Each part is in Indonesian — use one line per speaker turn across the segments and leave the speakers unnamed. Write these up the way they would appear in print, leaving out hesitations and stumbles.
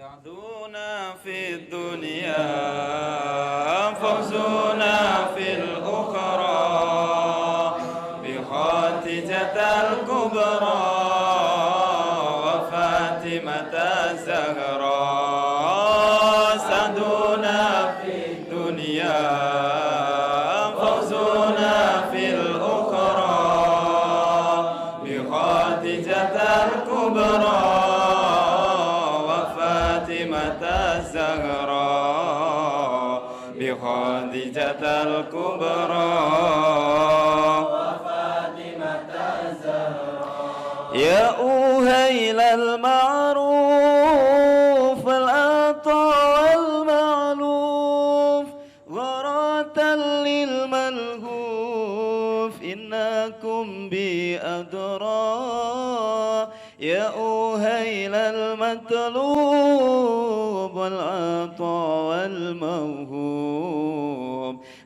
سعدنا في الدنيا فوزنا في الأخرى بخاتجة الكبرى وفاتمة الزهراء. سعدنا في الدنيا فوزنا في الأخرى بخاتجة الكبرى الزهراء بخادجة الكبرى وفاطمة الزهراء. يا أهيل المعروف العطاء والمعلوف غرة للملهوف إنكم بأدرى. يا أهيل المطلوب والعطاء والموهوب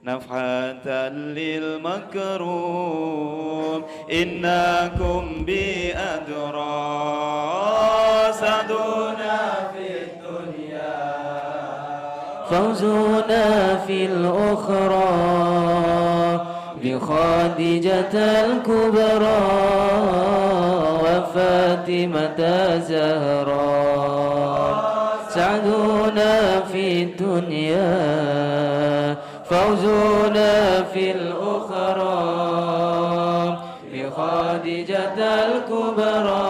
نفحة للمكروب إنكم بأدرى. سعدنا في الدنيا
فوزنا في الأخرى بخادجة الكبرى وفاتمة الزهراء. سعدنا في الدنيا فوزنا في الأخرى بخادجة الكبرى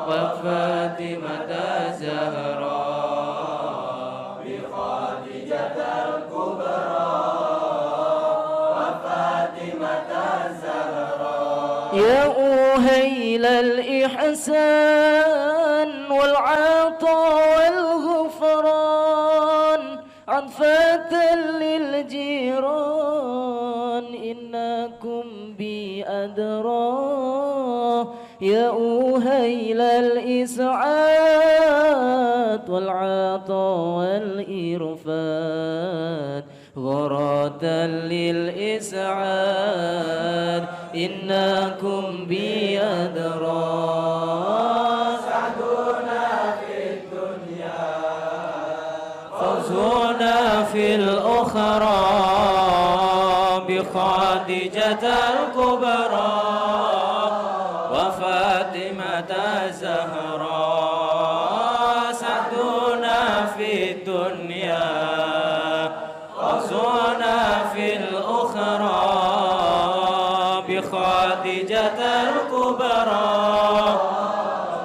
وفاتمة الزهراء. بخادجة الكبرى وفاتمة الزهراء. يا أهيل الإحسان والعطاء والغفران عطفة للجيران إنكم بأدرى. يا أهيل الإسعاد والعطاء والإرفاد غرة للإسعاد إنكم بأدرى. سعدنا في الدنيا فوزنا في الأخرى بخادجة الكبرى وفاطمة الزهراء. سعدنا في الدنيا فوزنا في الأخرى بخادجة الكبرى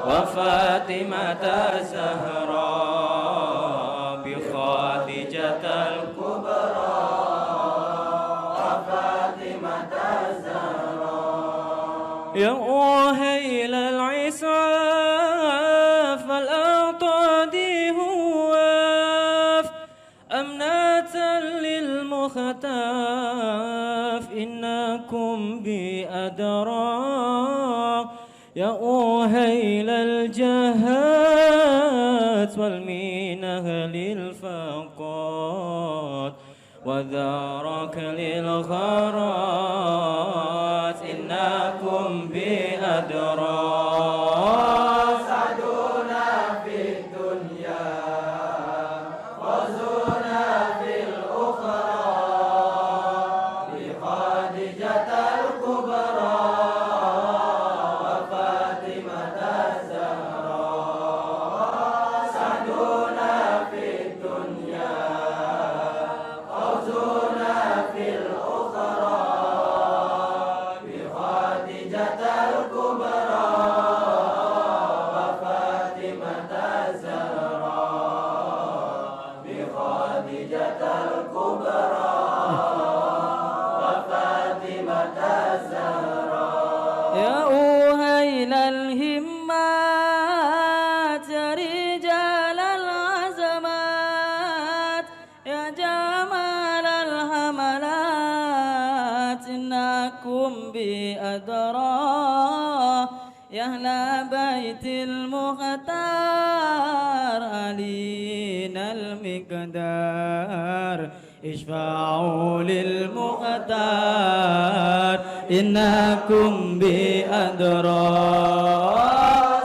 وفاطمة الزهراء. بخادجة الكبرى وفاطمة الزهراء. يا أهيل العساف الأعطادي هواف أمنة للمختاف إنكم بأدرى. يا أهيل الجهات والمينة للفقات وذارك للغرات إنكم بأدرى. سعدنا في الدنيا فوزنا في الأخرى بخادجة الكبرى وفاطمة الزهراء. سعدنا في الدنيا فوزنا في الأخرى بخادجة الكبرى وفاطمة الزهراء. بخادجة الكبرى وفاطمة الزهراء. يا أهيل الهمات يا رجال العزمات يا جمال الهملات إنكم بأدرى. يا أهل بيت المختار علينا المقدار اشفعوا للمختار إنكم بأدرى.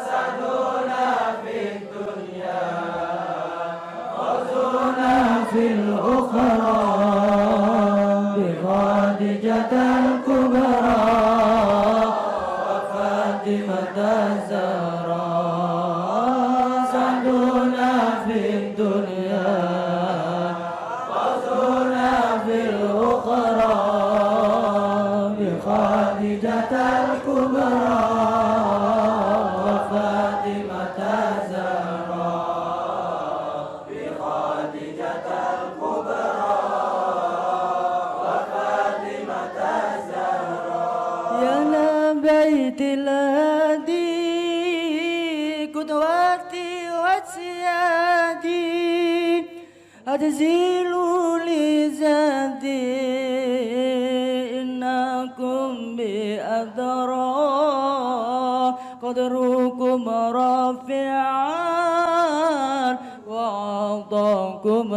سعدنا في الدنيا فاطمة الزهراء سعدنا في الدنيا فوزنا في الأخرى بخديجة الكبرى وفاطمة الزهراء بخديجة الكبرى وفاطمة الزهراء يا بيت الهادي قدوتي وسيادي أتزيل لزادي إنكم بأدرى قدركم رافعا وعطاكم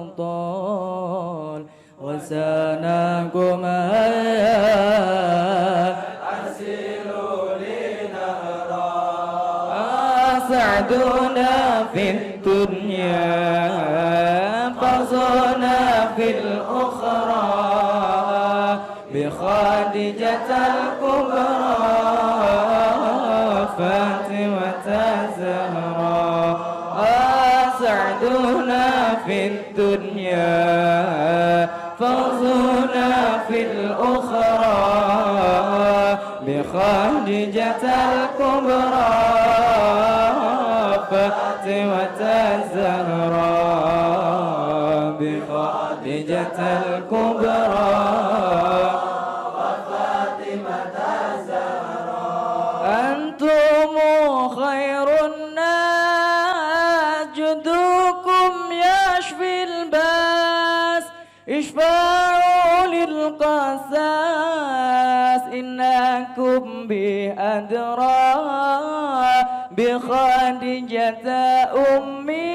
أبطال وسناكم هيا أرسلوا لي نهرا أسعدنا في الدنيا فوزنا في الأخرى بخديجة الكبرى فاطمة الزهراء أسعدنا في الدنيا فوزنا في الأخرى بخديجة الكبرى فاطمة الزهراء بخديجة الكبرى وفاطمة الزهراء أنتم خير الناس جدكم يشفي الباس اشفعوا للقساس إنكم بأدرى بخديجة أمي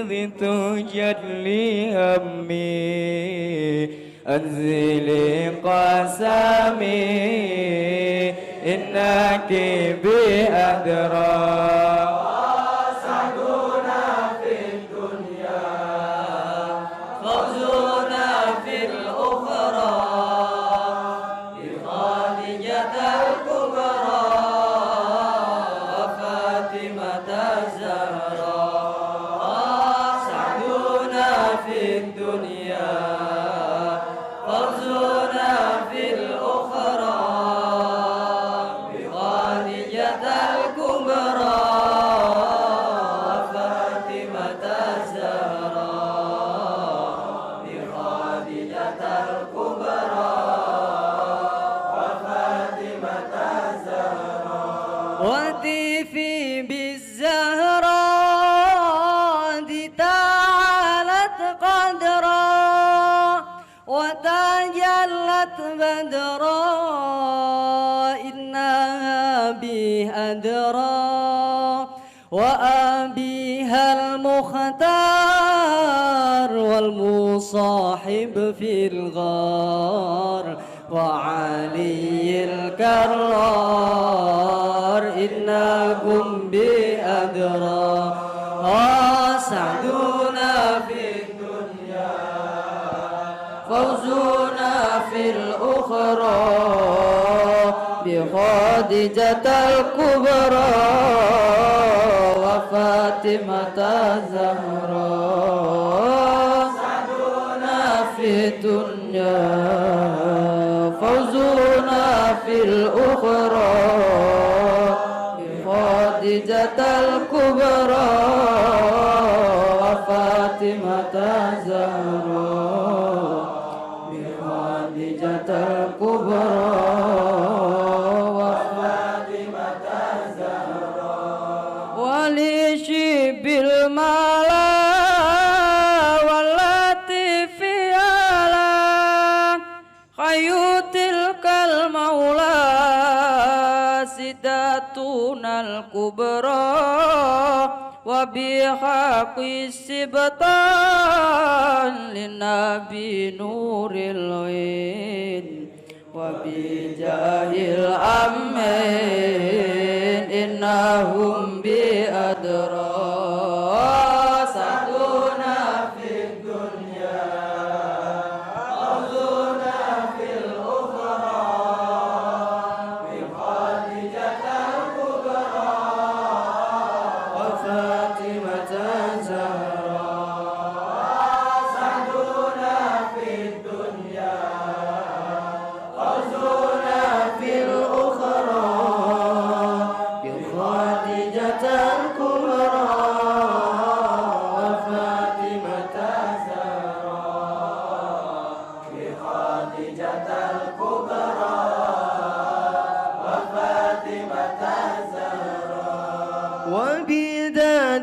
ذي تجلي همي أنزلي قسمي إنك بأدرى سعدنا في الدنيا فوزنا في الأخرى بخديجة الكبرى وفاطمة الزهراء سعدنا في الدنيا فوزنا في الأخرى بخديجة الكبرى وفاطمة الزهراء بخديجة الكبرى وفاطمة الزهراء وتيفي بالزهراء دي تعالت قدرا وتجلت بدرا إنها به أدرى وأبيها المختار والمصاحب في الغار وعلي الكرار إنكم بأدرى سعدنا في الدنيا فوزنا في الأخرى بخديجة الكبرى وفاطمة الزهراء سعدنا في الدنيا فوزنا في الأخرى بخديجة الكبرى وفاطمة الزهراء بخديجة الكبرى وفاطمة الزهراء ولشب الملا والتي في على خيو تلك المولى سداتنا الكبرى وبحق السبطان للنبي نور العين وبجاه الأمين إنهم بأدرى سعدنا في الدنيا فوزنا في الأخرى بخديجة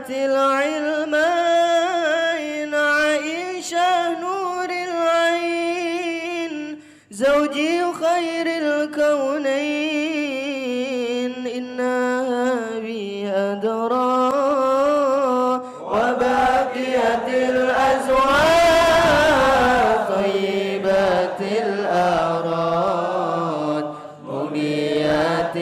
العلمين عائشة نور العين زوجي خير الكونين إنها بي أدرى وباقية الأزواج طيبة الأعراض مبيات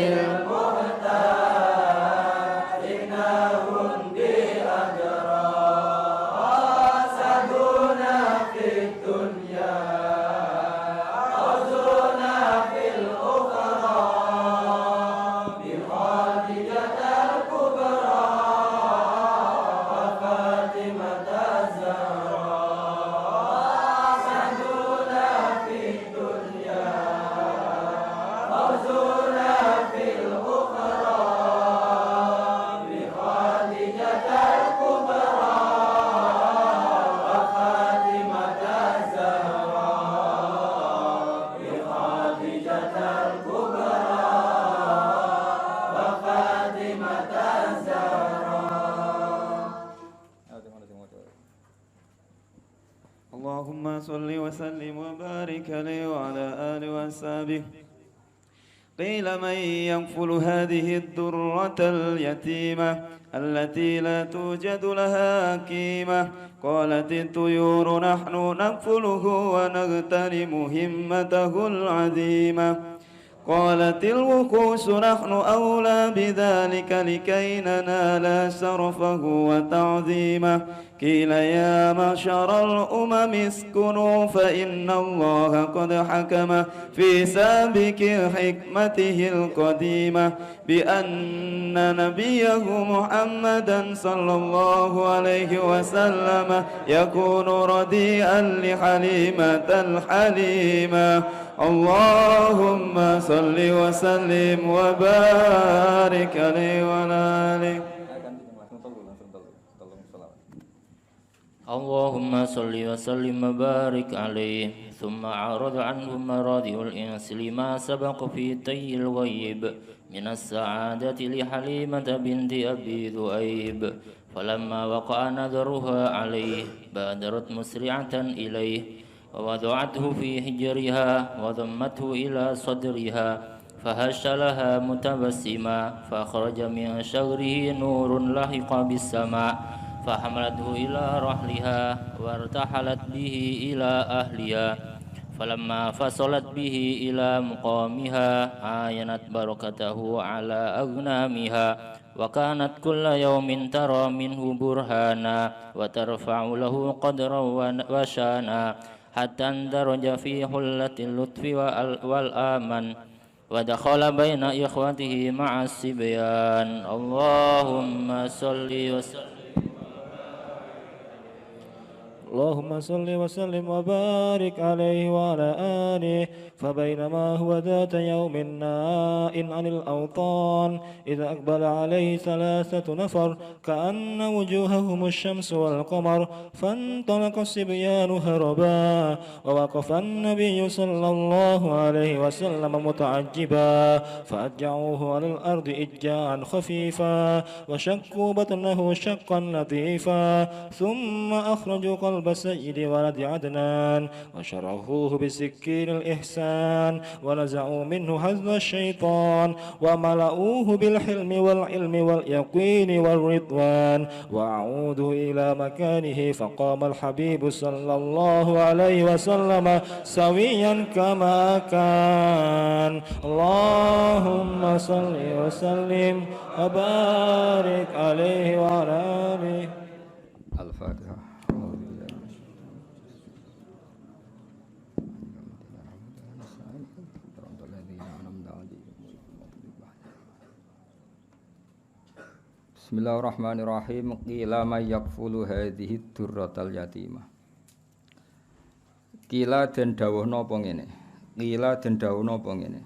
اللهم صل وسلم وبارك عليه وعلى آله وأصحابه. قيل من يكفل هذه الدرة اليتيمة التي لا توجد لها قيمة؟ قالت الطيور نحن نكفله ونغتنم همته العظيمة. قالت الوقوس نحن أولى بذلك لكي ننال شرفه وتعظيمه. قيل يا معشر الأمم اسكنوا فإن الله قد حكم في سابق حكمته القديمة بأن نبيه محمدا صلى الله عليه وسلم يكون رديئا لحليمة الحليمة. اللهم صل وسلم وبارك عليه وعلى آله.
اللهم صل وسلم وبارك عليه. ثم أعرض عنهم مراضي الإنس لما سبق في تي الغيب من السعادة لحليمة بنت أبي ذؤيب. فلما وقع نظرها عليه بادرت مسرعة إليه ووضعته في حجرها وضمته إلى صدرها فهش لها متبسما فخرج من شغره نور لحق بالسماء فحملته إلى رحلها وارتحلت به إلى أهلها. فلما فصلت به إلى مقامها عاينت بركته على أغنامها وكانت كل يوم ترى منه برهانا وترفع له قدرا وشانا حتى اندرج في حلة اللطف والآمن ودخل بين إخوته مع الصبيان. اللهم صل وسلم
اللهم صل وسلم وبارك عليه وعلى آله. فبينما هو ذات يوم نائٍ عن الأوطان إذ أقبل عليه 3 نفر كأن وجوههم الشمس والقمر فانطلق الصبيان هربا ووقف النبي صلى الله عليه وسلم متعجبا فأجعوه على الأرض إجاعا خفيفا وشقوا بطنه شقا لطيفا ثم أخرجوا قلب سيد ولد عدنان وشرحوه بسكين الإحسان ونزعوا منه حظ الشيطان وملؤوه بالحلم والعلم واليقين والرضوان وأعودوا إلى مكانه. فقام الحبيب صلى الله عليه وسلم سويا كما كان. اللهم صل وسلم وبارك عليه وعلى آله.
الفاتحة. Bismillahirrahmanirrahim. Qila may yakfulu hadhihi durratal yatimah. Qila den dawuhna apa ngene. Qila den dawuhna apa ngene.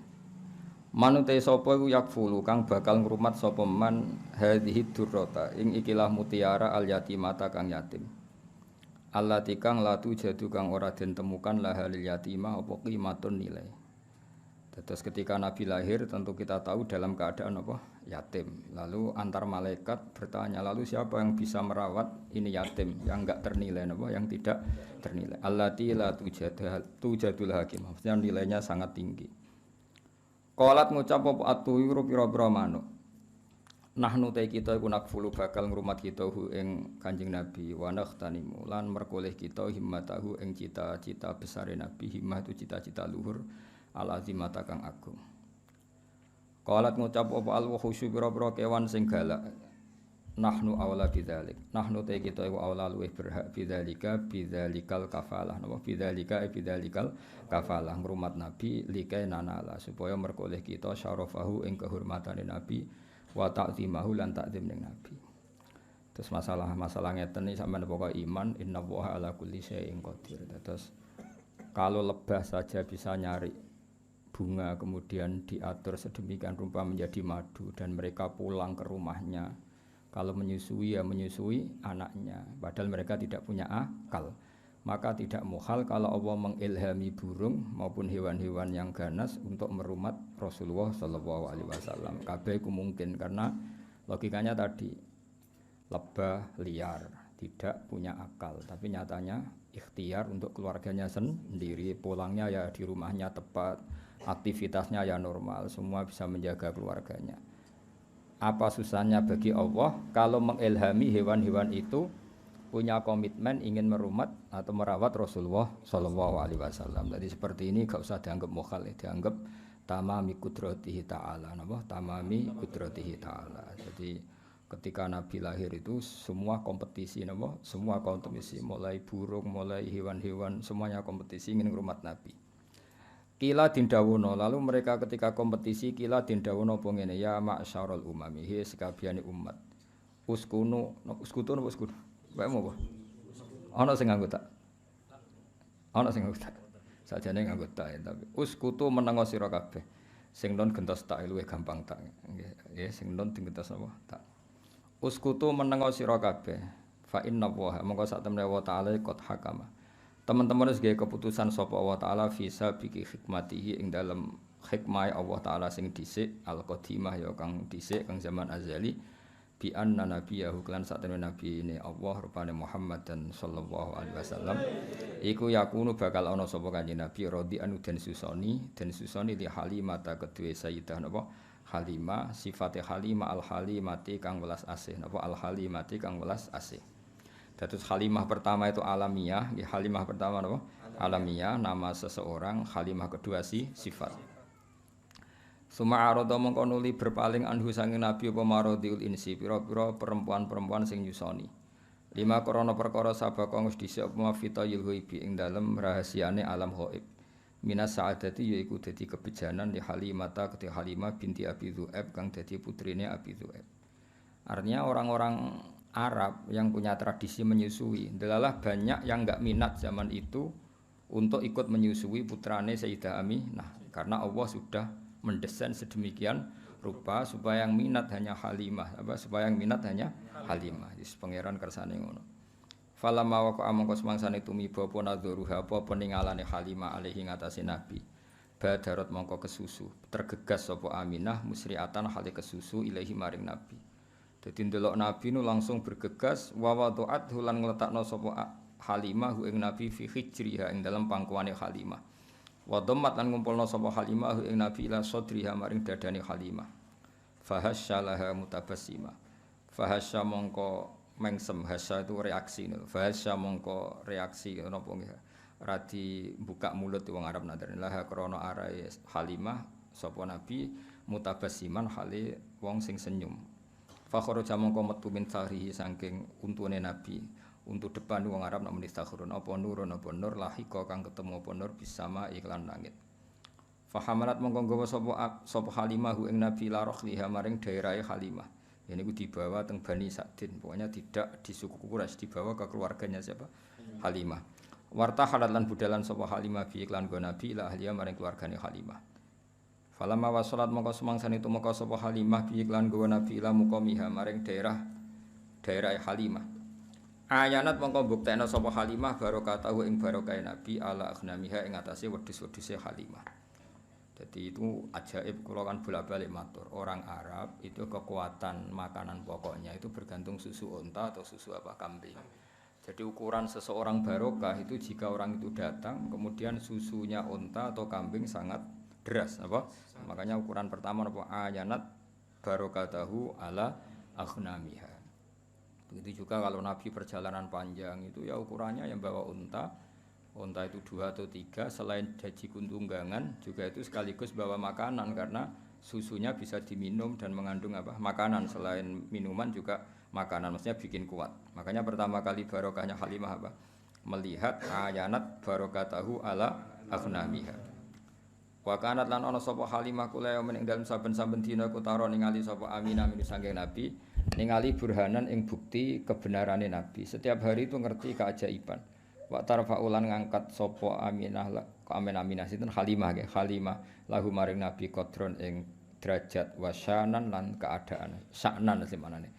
Manute sapa iku yakfulu kang bakal ngrumat sapa man hadhihi durrata ing ikilah mutiara al yatimata kang yatim. Allati kang latu jadu kang ora den temukan lahalil yatimah apa qimatun nilai. Terus ketika Nabi lahir tentu kita tahu dalam keadaan apa? Yatim. Lalu antar malaikat bertanya, lalu siapa yang bisa merawat ini yatim yang enggak ternilai apa? Yang tidak ternilai. Allati la tujadul hakim. Maksudnya nilainya sangat tinggi. Qalat ngucap apa atu pira-pira manuk. Nahnu te kita iku nakfulu bakal ngrumat kita hu ing Kanjeng Nabi wa nakhtanimu lan merkoleh kita himmatahu ing cita-cita besare Nabi. Himmah itu cita-cita luhur al-azimata kang agung. Qalat ngucap apa al-wahusyu pira-pira kewan sing galak. Nahnu aula bidzalik. Nahnu te kita iku aula luwih berhak bidzalikal kafalah. Napa bidzalikal kafalah ngrumat Nabi likai nanala supaya merkoleh kita syarafahu ing kehormatane Nabi wa ta'zimahu lan ta'zim ning Nabi. Terus masalah ngeten iki sampeyan pokok iman innallaha ala kulli syai'in qadir. Terus kalau lebah saja bisa nyari bunga kemudian diatur sedemikian rupa menjadi madu dan mereka pulang ke rumahnya. Kalau menyusui ya menyusui anaknya padahal mereka tidak punya akal. Maka tidak muhal kalau Allah mengilhami burung maupun hewan-hewan yang ganas untuk merumat Rasulullah sallallahu alaihi wasallam. Kabeh iku mungkin karena logikanya tadi lebah liar, tidak punya akal, tapi nyatanya ikhtiar untuk keluarganya sendiri, pulangnya ya di rumahnya tepat, aktivitasnya ya normal, semua bisa menjaga keluarganya. Apa susahnya bagi Allah kalau mengilhami hewan-hewan itu punya komitmen ingin merumat atau merawat Rasulullah sallallahu alaihi wasallam. Jadi seperti ini gak usah dianggap mukhal, dianggap tamami qudratihi ta'ala. Napa? Tamami qudratihi ta'ala. Jadi ketika Nabi lahir itu semua kompetisi napa? Semua kompetisi mulai burung, mulai hewan-hewan semuanya kompetisi ingin merumat Nabi. Kila dindawono lalu mereka ketika kompetisi kila dindawono apa ngene ya ma'syarul umami he sekabehane umat. Uskunu wae mau apa? Ana sing nganggo tak. Ana sing nganggo tak. Sajane nganggo tak tapi uskutu menengo sira kabeh. Sing non gentos tak luwih gampang tak. Nggih, sing non digentos apa? Tak. Uskutu menengo sira kabeh. Fa inna wa mongko sak temne wa ta'ala qad hakama. Teman-teman wis gawe keputusan sapa Allah taala visa biki hikmatihi ing dalem hikmah Allah taala sing dhisik al-qadimah ya kang dhisik kang zaman azali. Bi anna nabiyahu lan satene nabi ini Allah rupane Muhammad dan sallallahu alaihi wasallam iku yakunu bakal ana sapa kanjeng nabi radhi anu den susoni li Halimah ta kedue sayyidah napa Halimah sifate Halimah al Halimati kang welas asih napa al Halimati kang welas asih. Dados Halimah pertama itu alamiah, nggih Halimah pertama napa alamiah nama seseorang, Halimah kedua sifat. Suma arada mongko nuli berpaling anhu sange nabi apa maradiul insi pira-pira perempuan-perempuan sing nyusoni. 5 krana perkara sabaka wis dhisik apa mafitayil ghaibi ing dalem rahasiane alam ghaib. Minas sa'adati yaiku dadi kebejanan di Halimata kete Halimah binti Abi Dzu'aib kang dadi putrine Abi Dzu'aib. Artinya orang-orang Arab yang punya tradisi menyusui, delalah banyak yang enggak minat zaman itu untuk ikut menyusui putrane Sayyidah Aminah karena Allah sudah mendesain sedemikian rupa supaya yang minat hanya Halimah, supaya yang minat hanya Halimah. Wis pangeran kersane ngono. Falamma waqa mongko semangsane tumiba apa nadzuruha apa peningalane Halimah alaihi ngatasi Nabi. Badarat mongko kesusu, tergegas sapa Aminah musriatan hale kesusu ilahi maring Nabi. Dadi ndelok Nabi nu langsung bergegas wa wadu'at lan ngletakno sapa Halimah ing Nabi fi hijriha ing dalam pangkuane Halimah. Wa dhammat lan ngumpulna sapa Halimah ing Nabi ila sadriha maring dadane Halimah. Fahasyalaha mutabassima. Fahasya mongko mengsem, hasya itu reaksi. Fahasya mongko reaksi napa nggih. Radi buka mulut wong Arab nadane laha krana arae Halimah sapa Nabi mutabassiman hale wong sing senyum. Fa kharaja mongko metu min sahrihi saking untune Nabi. Untuk depan wong Arab nak menistakhurun apa nur lahika kang ketemu apa nur bisama iklan langit. Fahamalat mongko nggawa sapa Halimah ing Nabi larahliha maring daerahe Halimah. Ya niku dibawa teng Bani Sa'din, pokoknya tidak di suku Quraisy, dibawa ke keluarganya siapa? Halimah. Wartahalat lan budalan sapa Halimah bi iklan go Nabi la ahliya maring keluargane Halimah. Falamma wasalat mongko sumangsane tumeka sapa Halimah bi iklan go Nabi la muqamiha maring daerah Halimah. Ayanat mongko mbuktekno sapa Halimah barokatahu ing barokah Nabi ala aghnamiha ing atase wedhus-wedhuse Halimah. Jadi itu ajaib kalau kan bolak-balik matur. Orang Arab itu kekuatan makanan pokoknya itu bergantung susu unta atau susu apa kambing. Jadi ukuran seseorang barokah itu jika orang itu datang kemudian susunya unta atau kambing sangat deras apa? Makanya ukuran pertama apa ayanat barokatahu ala aghnamiha. Begitu juga kalau Nabi perjalanan panjang itu ya ukurannya yang bawa unta itu 2 atau 3 selain jaji kuntunggangan juga itu sekaligus bawa makanan karena susunya bisa diminum dan mengandung apa makanan selain minuman juga makanan maksudnya bikin kuat. Makanya pertama kali barokahnya Halimah apa? Melihat ayanat barokatahu ala aghnamiha. Wa kanat lan ana sapa Halimah kula ing dalem saben-saben dina kutara ningali sapa Aminah min saking Nabi ningali burhanan ing bukti kebenarane Nabi. Setiap hari itu ngerti keajaiban. Wa tarfa'ulan ngangkat sapa Aminah Aminah sinten Halimah nggih Halimah lahu maring Nabi qadron ing derajat wasyanan lan keadaan saknan semanane.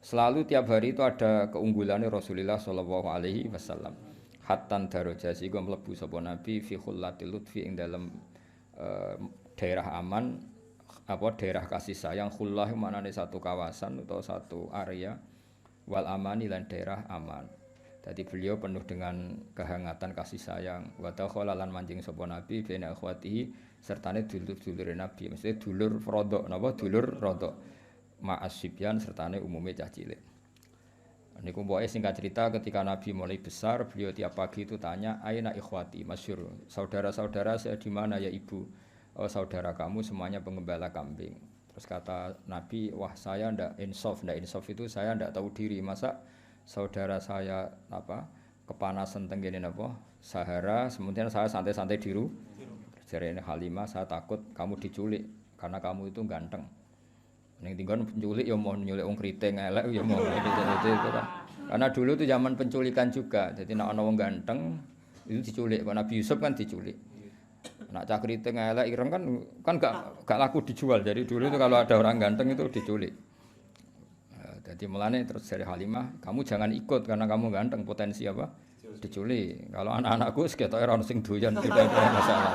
Selalu tiap hari itu ada keunggulannya Rasulullah sallallahu alaihi wasallam. Hattan darajasi go mlebu sapa Nabi fi khullatil lutfi ing dalam daerah aman apa daerah kasih sayang khullah maknane satu kawasan atau satu area wal amani lan daerah aman. Jadi beliau penuh dengan kehangatan kasih sayang. Wa takhala lan manjing sapa Nabi bena akhwatihi sertane dulur-dulure Nabi. Mesti dulur rodok napa dulur rodok. Ma'asibyan sertane umume cah cilik. Niku mboke singkat cerita ketika Nabi mulai besar, beliau tiap pagi itu tanya, "Aina ikhwati?" Masyhur. Saudara-saudara saya di mana ya Ibu? Oh, saudara kamu semuanya pengembala kambing. Terus kata Nabi, "Wah, saya ndak insaf itu saya ndak tahu diri. Masa saudara saya apa kepanasan tenggene napa Sahara, kemudian saya santai-santai diru." Jarene Halimah, "Saya takut kamu diculik karena kamu itu ganteng." Ning tinggon penculik ya mau nyulik wong kriting elek ya mau itu kan. Karena dulu itu zaman penculikan juga. Jadi nek ana wong ganteng itu diculik. Pak Nabi Yusuf kan diculik. Nek cah kriting elek ireng kan gak laku dijual. Jadi dulu itu kalau ada orang ganteng itu diculik. Jadi mulane terus dari Halimah, kamu jangan ikut karena kamu ganteng potensi apa? Diculik. Kalau anak-anakku seketoke ora ono sing doyan tidak ada masalah.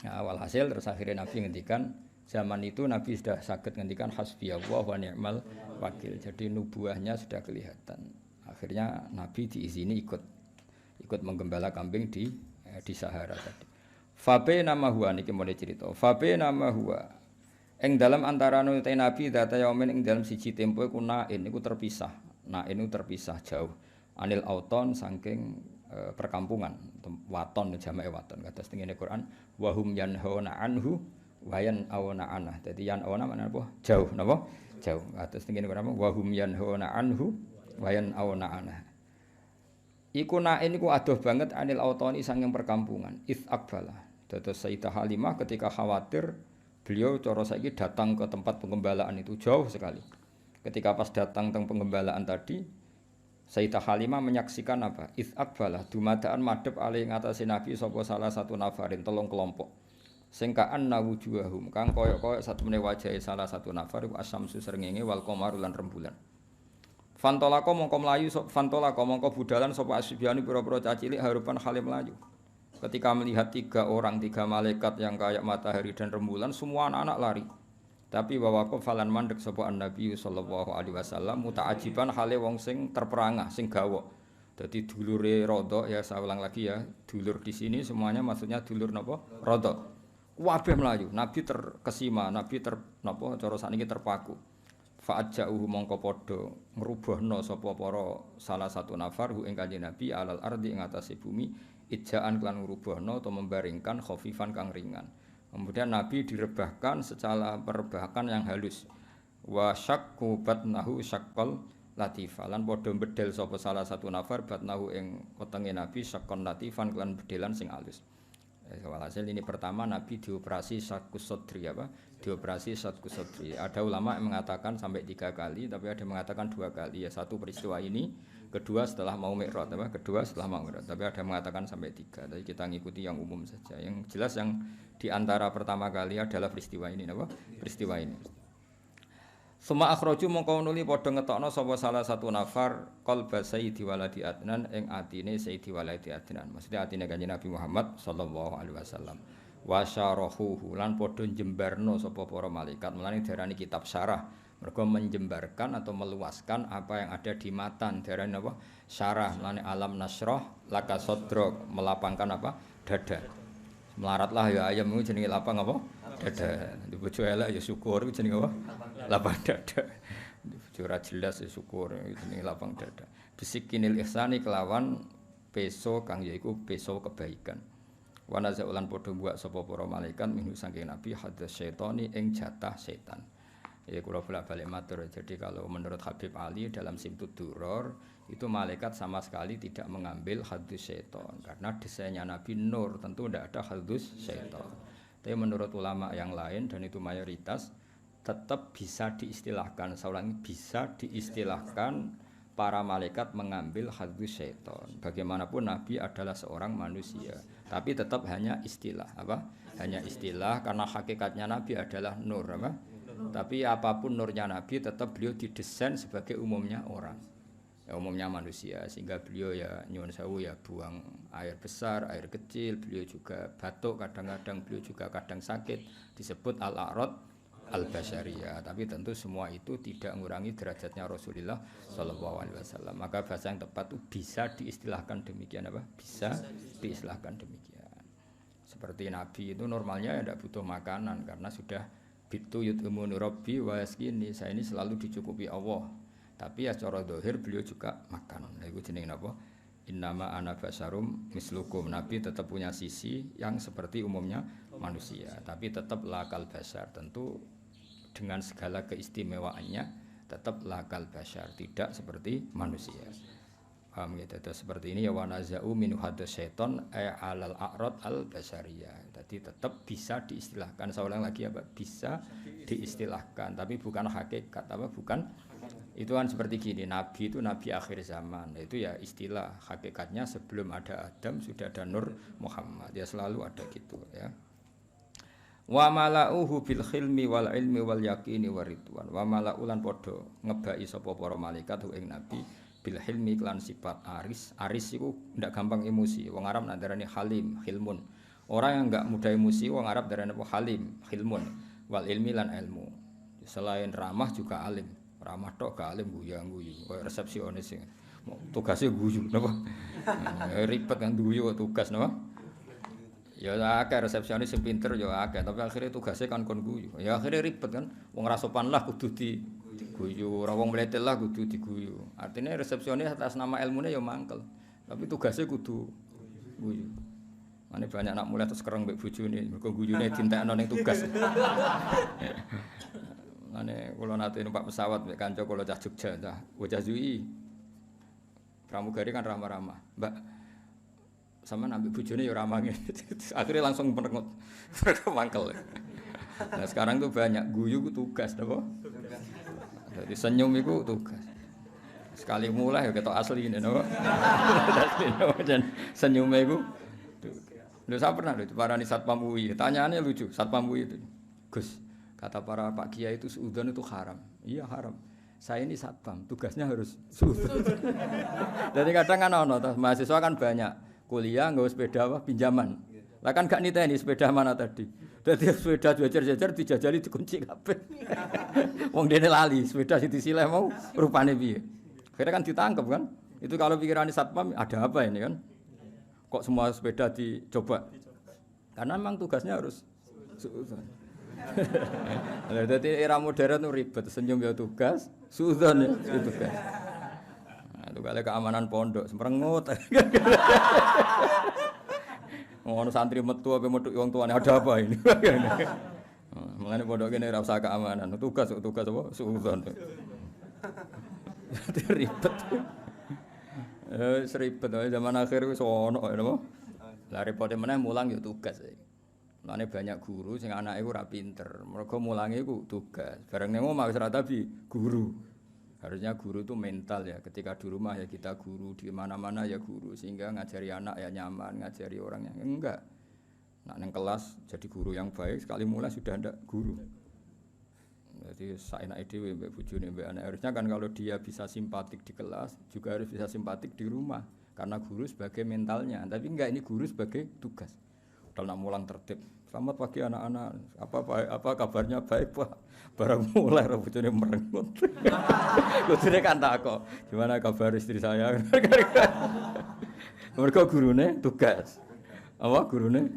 Nah, walhasil terus akhirnya Nabi ngendikan zaman itu Nabi sudah saged ngendikan hasbiyallah wa ni'mal wakil. Jadi nubuahnya sudah kelihatan. Akhirnya Nabi diizini ikut menggembala kambing di Sahara tadi. Fabe nama huwa niki mulai cerita. Fabe nama huwa. Ing dalam antara nutai Nabi data yaumin ing dalam siji tempo iku nain iku terpisah. Nain iku terpisah jauh. Anil auton saking perkampungan. Waton jamake waton. Kados tengene Quran wa hum yanhauna anhu wayan awana anah. Jadi yan awana maknane apa? Jauh napa? Jauh. Atus tengene apa? Wa hum yanhauna anhu wayan awana anah. Iku nain iku adoh banget anil autoni sanging perkampungan. Its akbala. Dados Sayyidah Halimah ketika khawatir beliau cara saiki datang ke tempat pengembalaan itu jauh sekali. Ketika pas datang teng pengembalaan tadi Sayyidah Halimah menyaksikan apa? Its akbala dumadaan madhep ali ngatasé Nabi sapa salah satu nafarin 3 kelompok. Sing ka'an nawujuhum kang koyok-koyok satemene wajahe salah satu nafar iku asyamsu srengenge wal qamaru lan rembulan. Fantolako mongko mlayu fantolako mongko budalan sapa asbiani pira-pira cacilik harupan hale mlayu. Ketika melihat 3 malaikat yang kayak matahari dan rembulan semua anak-anak lari. Tapi wawaqaf falan mandek sapa Nabi sallallahu alaihi wasallam muta'ajiban hale wong sing terperangah sing gawok. Jadi dulure rodok ya saya ulang lagi ya, dulur di sini semuanya maksudnya dulur napa? Rodok. Wabeh melayu, Nabi terkesima, Nabi napa cara sakniki terpaku. Fa'ajauhu mongko padha ngrubahna sapa para salah satu nafar hu ing Kanjeng Nabi alal ardi ing atase bumi ijaan kelan ngrubahna atau membaringkan khafifan kang ringan. Kemudian Nabi direbahkan secara perebahan yang halus. Wa syaqqa batnahu syaqqal latifah lan padha bedel sapa salah satu nafar batnahu ing wetenge Nabi syaqqan latifan kelan bedelan sing halus. Walhasil ini pertama Nabi dioperasi syaqus sodri apa? Dioperasi syaqus sodri. Ada ulama yang mengatakan sampai 3 kali, tapi ada yang mengatakan 2 kali. Ya satu peristiwa ini, kedua setelah mau mi'raj apa? Kedua setelah mau mi'raj. Tapi ada yang mengatakan sampai 3. Tapi kita ngikuti yang umum saja. Yang jelas yang di antara pertama kali adalah peristiwa ini apa? Peristiwa ini. Suma akhraju mongko nuli padha ngetokno sapa salah satu nafar qalba sayyidi waladi adnan ing atine sayyidi waladi adnan. Maksudnya atine Kanjeng Nabi Muhammad sallallahu alaihi wasallam. wasyarahuhu lan padha njembarno sapa para malaikat. Mulane diarani kitab syarah. Mergo menjembarkan atau meluaskan apa yang ada di matan. Diarani apa? Syarah. Mulane alam nasrah laka sadrak, melapangkan apa? Dada. Melaratlah ya ayam itu jenenge lapang apa? Dada. Di bojo elek ya syukur itu jenenge apa? Lapang dada. Di bojo ora jelas ya syukur itu jenenge lapang dada. Bisikinil ihsani kelawan peso kang yaiku peso kebaikan. Wa nazaulan padha buak sapa para malaikat minhu saking nabi hadas syaitani ing jatah setan. Ya kula bolak-balik matur. Jadi kalau menurut Habib Ali dalam Simtud Duror itu malaikat sama sekali tidak mengambil hadus syaitan karena desainnya Nabi nur, tentu tidak ada hadus syaitan. Tapi menurut ulama yang lain dan itu mayoritas tetap bisa diistilahkan, saya ulangi, bisa diistilahkan para malaikat mengambil hadus syaitan. Bagaimanapun Nabi adalah seorang manusia, tapi tetap hanya istilah apa? Hanya istilah karena hakikatnya Nabi adalah nur apa? Tapi apapun nurnya Nabi tetap beliau didesain sebagai umumnya orang. Ya, umumnya manusia, sehingga beliau ya nyuwun sewu ya buang air besar, air kecil, beliau juga batuk kadang-kadang, beliau juga kadang sakit, disebut al-a'rad al-basyariyah. Tapi tentu semua itu tidak mengurangi derajatnya Rasulullah sallallahu alaihi wasallam. Maka bahasa yang tepat itu bisa diistilahkan demikian apa? Bisa diistilahkan demikian. Seperti Nabi itu normalnya ya tidak butuh makanan karena sudah bitu yut'imuni rabbi wa yaskini, saya ini selalu dicukupi Allah. Tapi ya secara zahir beliau juga makan. Nah, itu jenenge napa? Innama ana basyarum mislukum. Nabi tetap punya sisi yang seperti umumnya manusia, tapi tetap lakal basyar. Tentu dengan segala keistimewaannya tetap lakal basyar, tidak seperti manusia. Paham gitu? Seperti ini ya wa naza'u min hadas syaiton alal a'rad al basyariyah. Jadi tetap bisa diistilahkan. Saya ulang lagi apa? Bisa diistilahkan, tapi bukan hakikat apa? Bukan. Itu kan seperti gini, Nabi itu Nabi akhir zaman, itu ya istilah, hakikatnya sebelum ada Adam sudah ada Nur Muhammad, ya selalu ada gitu ya. Wa mala'uhu bil khilmi wal ilmi wal yaqini waridwan. Wa mala'ulan podo ngebai sapa para malaikat ing Nabi bil hilmi lan sifat aris. Aris itu ndak gampang emosi, wong Arab nak darani halim, hilmun. Orang yang enggak mudah emosi wong Arab darani apa? Halim, hilmun. Wal ilmi lan ilmu. Selain ramah juga alim. Ramah tok gak alim guyu-guyu, koyo resepsionis sing tugasnya guyu napa? Ribet kan guyu tugas napa? Ya akeh resepsionis sing pinter ya akeh, tapi akhirnya tugasnya kan kon guyu. Ya akhirnya ribet kan, wong ra sopan lah kudu diguyu, ora wong mletel lah kudu diguyu. Artinya resepsionis atas nama ilmune ya mangkel, tapi tugasnya kudu guyu. Mane banyak anak mulai terus kereng mbek bojone, mergo guyune dintekno ning tugas. Ane kula nate numpak pesawat mek kanca kula cah Jogja, cah bocah Zui. Pramugari kan ramah-ramah. Mbak, sampean ambek bojone ya ramah ngene. Akhirnya langsung merengut. Mangkel. Nah, sekarang tuh banyak guyu ku tugas napa? Jadi senyum iku tugas. Sekali mulai ya ketok asli ngene napa? Dan senyume iku lho saya pernah lho diparani Satpam UI. Tanyaannya lucu, Satpam UI itu. Gus, kata para Pak Kiai itu suudzon itu haram. Iya haram. Saya ini satpam, tugasnya harus suudzon. Jadi kadang kan ono mahasiswa kan banyak kuliah nggak sepeda apa pinjaman. Lah kan gak niteni sepeda mana tadi. Dadi sepeda jajar-jajar dijajali dikunci kabeh. Wong dene lali sepeda sing disileh mau rupane piye. Akhirnya kan ditangkap kan. Itu kalau pikirannya satpam ada apa ini kan? Kok semua sepeda dicoba? Karena memang tugasnya harus suudzon. Jadi era modern itu ribet, senyum ya tugas, suudzon ya tugas. Nah, itu kali keamanan pondok, semperengut. Ngono santri metu apa metu wong tuane ada apa ini? Mulane pondok kene ora usah keamanan, tugas apa? Suudzon. Jadi ribet. Seribet zaman akhir wis ono ya napa? Lah repote meneh mulang ya tugas. Mulane banyak guru sing anake ora pinter, mergo mulange iku tugas. Bareng nang omah wis ora tabi guru. Harusnya guru itu mental ya. Ketika di rumah ya kita guru, di mana-mana ya guru sehingga ngajari anak ya nyaman, ngajari orang yang enggak. Nak nang kelas jadi guru yang baik sekali mulai sudah ndak guru. Jadi saenake dhewe mbek bojone mbek anak. Harusnya kan kalau dia bisa simpatik di kelas, juga harus bisa simpatik di rumah. Karena guru sebagai mentalnya, tapi enggak ini guru sebagai tugas. Kalau nak mulang tertib, Selamat pagi anak-anak. Apa kabarnya baik, Pak? Barang mulai bojone merengut. Kudune kan takok, gimana kabar istri saya? Mergo gurune tugas. Apa gurune?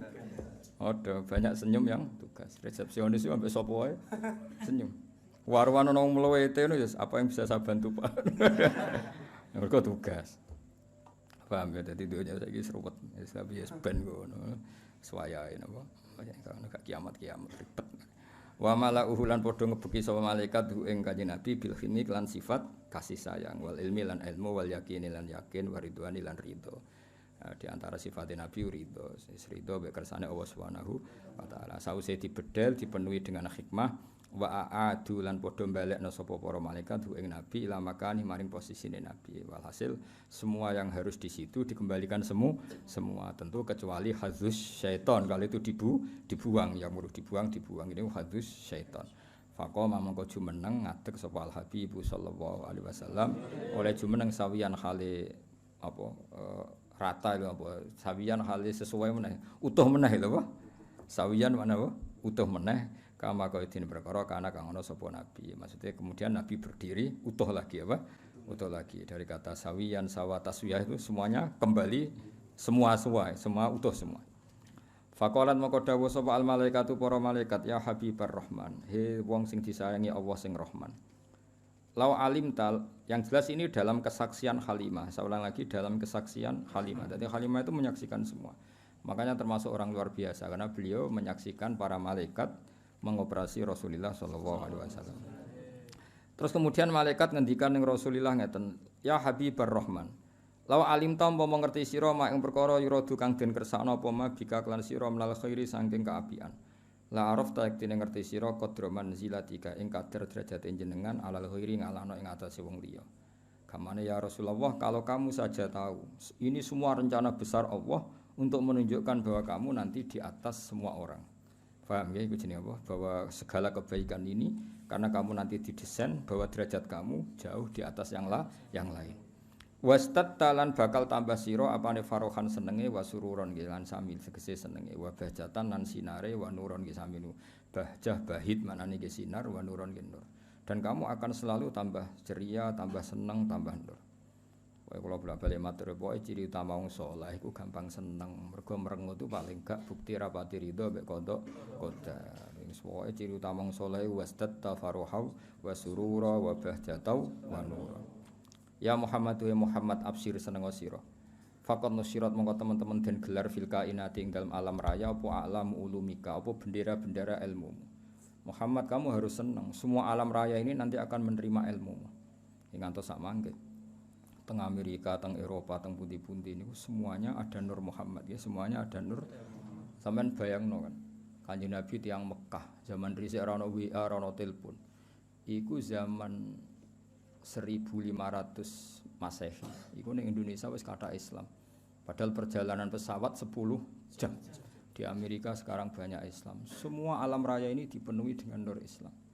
Ada banyak senyum yang tugas. Resepsionis itu sampai sapa wae senyum. Warwan ono mlewete ngono ya apa yang bisa saya bantu, Pak? Mergo tugas. Paham ya, dadi dunya saiki seruwet. Wis tapi wis ben ngono. Suwayae napa? Karena gak kiamat-kiamat ribet. Wa mala'uhu lan padha ngebeki sapa malaikat ing Kanjeng Nabi bil khimi lan sifat kasih sayang wal ilmi lan ilmu wal yakini lan yakin waridwani lan ridho. Di antara sifat Nabi ridho, ridho mek kersane Allah Subhanahu wa taala. Sause dibedel dipenuhi dengan hikmah wa aadu lan padha balekna sapa para malaikat ing Nabi ila makani maring posisine Nabi. Walhasil semua yang harus di situ dikembalikan semua tentu kecuali hadzus syaitan. Kalau itu dibuang yang muru dibuang ini hadzus syaitan. Faqama mangko jumeneng ngadeg sapa Al Habib sallallahu alaihi wasallam oleh jumeneng sawiyan hale apa rata lho apa sawiyan hale sesuai meneh utuh meneh lho apa sawiyan mana apa utuh meneh kama kaidin perkara kana kang ana sapa nabi. Maksudnya kemudian nabi berdiri utuh lagi apa? Utuh lagi dari kata sawiyan sawa taswiyah itu semuanya kembali semua utuh semua. Faqalat maka dawuh sapa al malaikatu para malaikat ya habibar rahman, he wong sing disayangi Allah sing rahman. Lau alim tal yang jelas ini dalam kesaksian Halimah. Saya ulang lagi dalam kesaksian Halimah. Jadi Halimah itu menyaksikan semua. Makanya termasuk orang luar biasa karena beliau menyaksikan para malaikat mengoperasi Rasulullah sallallahu alaihi wasallam. Terus kemudian malaikat ngendikan ning Rasulullah ngeten, "Ya Habibar Rahman, law alim ta umpama ngerti sira mak ing perkara yuradu kang den kersakno apa ma bika klan sira menal khairi saking kaapian. La araf ta yektine ngerti sira qadra manzilatika ing kadar derajate jenengan alal khairi ngalahno ing atase wong liya. Kamane ya Rasulullah, kalau kamu saja tahu, ini semua rencana besar Allah untuk menunjukkan bahwa kamu nanti di atas semua orang." Paham ya, itu jenis apa? Bahwa segala kebaikan ini karena kamu nanti didesain bahwa derajat kamu jauh di atas yang lain. Wastat talan bakal tambah siro apane farohan senenge wasururon lan samil segese senenge wa bahjatan lan sinare wa nuron ge saminu bahjah bahid manane ge sinar wa nuron ge nur. Dan kamu akan selalu tambah ceria, tambah seneng, tambah nur. Wae kula bolak-balik matur pokoke ciri utama wong saleh iku gampang seneng. Mergo merengut itu paling gak bukti rapati ridho mek qada qadar. Wis pokoke ciri utama wong saleh wasdat tafaruhau wa surura wa bahjatau wa nur. Ya Muhammad wa Muhammad absir seneng sira. Faqad nusirat mongko teman-teman den gelar fil kainati ing dalam alam raya apa alam ulumika apa bendera-bendera ilmu. Muhammad kamu harus senang. Semua alam raya ini nanti akan menerima ilmu. Ing ngantos sak mangke. Teng Amerika, teng Eropa, teng pundi-pundi ini semuanya ada Nur Muhammad ya, semuanya ada Nur. Sampeyan bayangno kan. Kanjeng Nabi tiyang Mekah, zaman dhisik ora ono WA, ora ono telepon. Iku zaman 1500 Masehi. Iku ning Indonesia wis kathah Islam. Padahal perjalanan pesawat 10 jam. Di Amerika sekarang banyak Islam. Semua alam raya ini dipenuhi dengan nur Islam.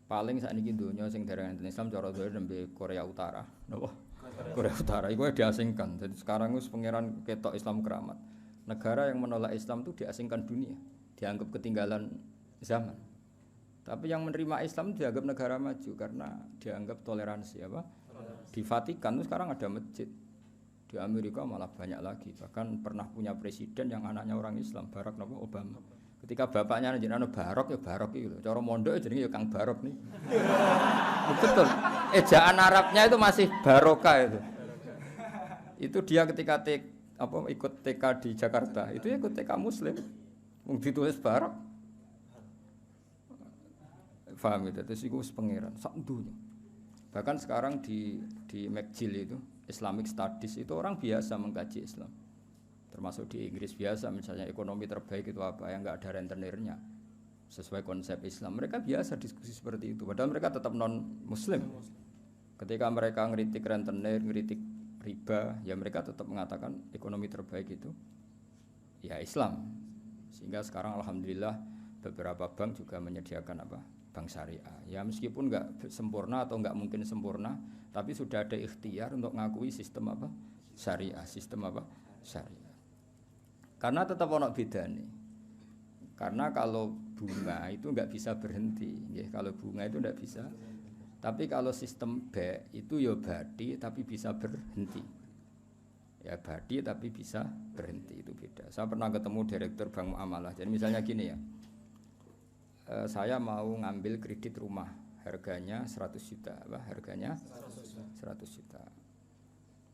Paling sakniki donya sing dereng Islam cara donya nembe Korea Utara. Napa? Korea Utara iku diasingkan. Jadi sekarang wis pangeran ketok Islam keramat. Negara yang menolak Islam itu diasingkan dunia, dianggap ketinggalan zaman. Tapi yang menerima Islam dianggap negara maju karena dianggap toleransi apa? Di Vatikan itu sekarang ada masjid. Di Amerika malah banyak lagi. Bahkan pernah punya presiden yang anaknya orang Islam, Barack Obama. Ketika bapaknya jenenge Barok ya Barok iki lho. Cara mondok jenenge ya Kang Barok nih. Betul. Ejaan Arabnya itu masih Barokah itu. Itu dia ketika ikut TK di Jakarta, itu ikut TK Muslim. Wong ditulis Barok. Paham itu? Terus iku pangeran sak dunya. Bahkan sekarang di McGill itu Islamic Studies itu orang biasa mengkaji Islam. Termasuk di Inggris biasa misalnya ekonomi terbaik itu apa yang enggak ada rentenirnya sesuai konsep Islam. Mereka biasa diskusi seperti itu padahal mereka tetap non muslim. Ketika mereka ngeritik rentenir, ngeritik riba, ya mereka tetap mengatakan ekonomi terbaik itu ya Islam. Sehingga sekarang alhamdulillah beberapa bank juga menyediakan apa? Bank syariah. Ya meskipun enggak sempurna atau enggak mungkin sempurna, tapi sudah ada ikhtiar untuk ngakui sistem apa? Syariah, sistem apa? Syariah. Karena tetap ono bedane. Karena kalau bunga itu nggak bisa berhenti, ya. Kalau bunga itu nggak bisa. Tapi kalau sistem B itu ya badi tapi bisa berhenti. Ya badi tapi bisa berhenti, itu beda. Saya pernah ketemu direktur bank muamalah. Jadi misalnya gini ya, saya mau ngambil kredit rumah, harganya 100 juta, harganya 100 juta.